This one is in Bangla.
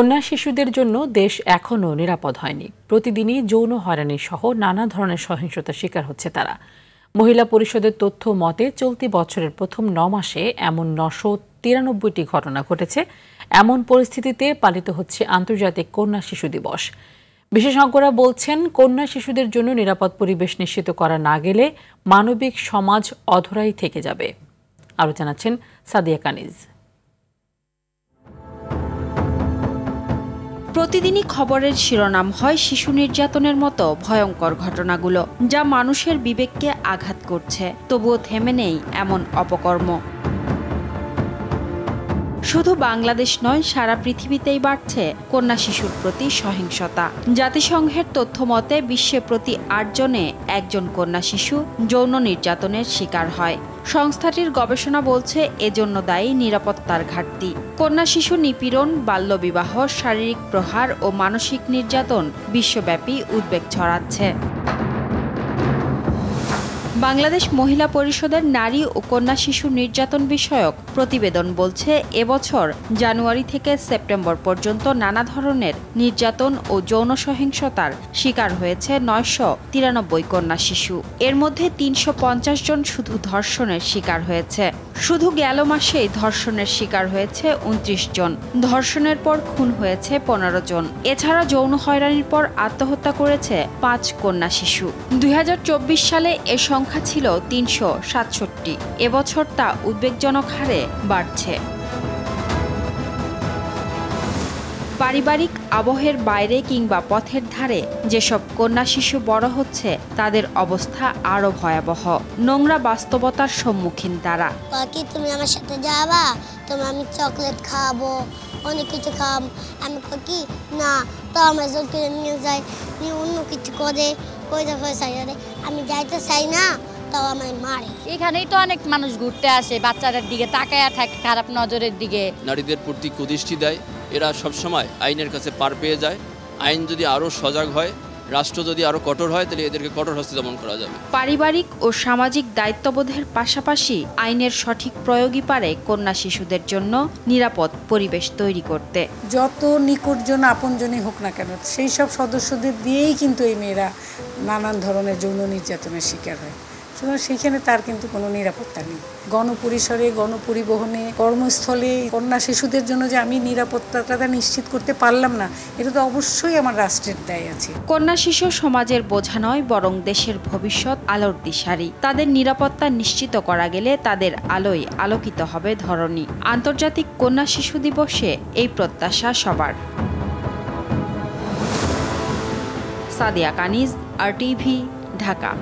কন্যা শিশুদের জন্য দেশ এখনও নিরাপদ হয়নি। প্রতিদিনই যৌন হয়রানি সহ নানা ধরনের সহিংসতার শিকার হচ্ছে তারা। মহিলা পরিষদের তথ্য মতে চলতি বছরের প্রথম ৯ মাসে এমন ৯৯৩টি ঘটনা ঘটেছে। এমন পরিস্থিতিতে পালিত হচ্ছে আন্তর্জাতিক কন্যা শিশু দিবস। বিশেষজ্ঞরা বলছেন, কন্যা শিশুদের জন্য নিরাপদ পরিবেশ নিশ্চিত করা না গেলে মানবিক সমাজ অধরাই থেকে যাবে। আরও জানাচ্ছেন সাদিয়া কানিজ। প্রতিদিনই খবরের শিরোনাম হয় শিশু নির্যাতনের মতো ভয়ঙ্কর ঘটনাগুলো, যা মানুষের বিবেককে আঘাত করছে। তবুও থেমে নেই এমন অপকর্ম। শুধু বাংলাদেশ নয়, সারা পৃথিবীতেই বাড়ছে কন্যা শিশুর প্রতি সহিংসতা। জাতিসংঘের তথ্য মতে বিশ্বে প্রতি ৮ জনে একজন কন্যা শিশু যৌন নির্যাতনের শিকার হয়। সংস্থাটির গবেষণা বলছে এজন্য দায়ী নিরাপত্তার ঘাটতি। কন্যা শিশু নিপীড়ন, বাল্যবিবাহ, শারীরিক প্রহার ও মানসিক নির্যাতন বিশ্বব্যাপী উদ্বেগ ছড়াচ্ছে। বাংলাদেশ মহিলা পরিষদের নারী ও কন্যা শিশু নির্যাতন বিষয়ক প্রতিবেদন বলছে, এবছর জানুয়ারি থেকে সেপ্টেম্বর পর্যন্ত নানা ধরনের নির্যাতন ও যৌন সহিংসতার শিকার হয়েছে ৯৯৩ কন্যা শিশু। এর মধ্যে ৩৫০ জন শুধু ধর্ষণের শিকার হয়েছে। শুধু গেল মাসেই ধর্ষণের শিকার হয়েছে ২৯ জন। ধর্ষণের পর খুন হয়েছে ১৫ জন। এছাড়া যৌন হয়রানির পর আত্মহত্যা করেছে ৫ কন্যা শিশু। ২০২৪ সালে এ সংখ্যা ছিল ৩৬৭। এবছর তা উদ্বেগজনক হারে বাড়ছে। পারিবারিক আবহের বাইরে কিংবা পথের ধারে যেসব কন্যা শিশু বড় হচ্ছে, তাদের অবস্থা আরো ভয়াবহ। নোংরা বাস্তবতার সম্মুখীন তারা। কি তুমি আমার সাথে যাবা? আমি চকলেট খাবো, অনেক কিছু খাম। আমি কি না, তো আমরা জোর করে নিয়ে যাই, নিয়ে অন্য কিছু করে আমি যাইতে চাই না, তাও আমায় মারে। এখানেই তো অনেক মানুষ ঘুরতে আসে, বাচ্চাদের দিকে তাকায়া থাকে খারাপ নজরের দিকে। নারীদের প্রতি কুদৃষ্টি দেয়। এরা সবসময় আইনের কাছে পার পেয়ে যায়। আইন যদি আরও সজাগ হয়, রাষ্ট্র যদি আরো কঠোর হয়, তাহলে এদেরকে কঠোর হস্তে দমন করা যাবে। পারিবারিক ও সামাজিক দায়িত্ববোধের পাশাপাশি আইনের সঠিক প্রয়োগই পারে কন্যা শিশুদের জন্য নিরাপদ পরিবেশ তৈরি করতে। যত নিকটজন আপনজনই হোক না কেন, সেই সব সদস্যদের দিয়েই কিন্তু এই মেয়েরা নানান ধরনের যৌন নির্যাতনের শিকার হয়। সুতরাং সেইখানে তার কিন্তু কোনো নিরাপত্তা নেই। গণপরিসরে, গণপরিবহনে, কর্মস্থলে কন্যা শিশুদের জন্য যে আমি নিরাপত্তাটা নিশ্চিত করতে পারলাম না, এটা তো অবশ্যই আমার রাষ্ট্রের দায় আছে। কন্যা শিশু সমাজের বোঝা নয়, বরং দেশের ভবিষ্যৎ আলোর দিশারি। তাদের নিরাপত্তা নিশ্চিত করা গেলে তাদের আলোয় আলোকিত হবে ধরণী। আন্তর্জাতিক কন্যা শিশু দিবসে এই প্রত্যাশা সবার। সাদিয়া কানিজ, RTV, ঢাকা।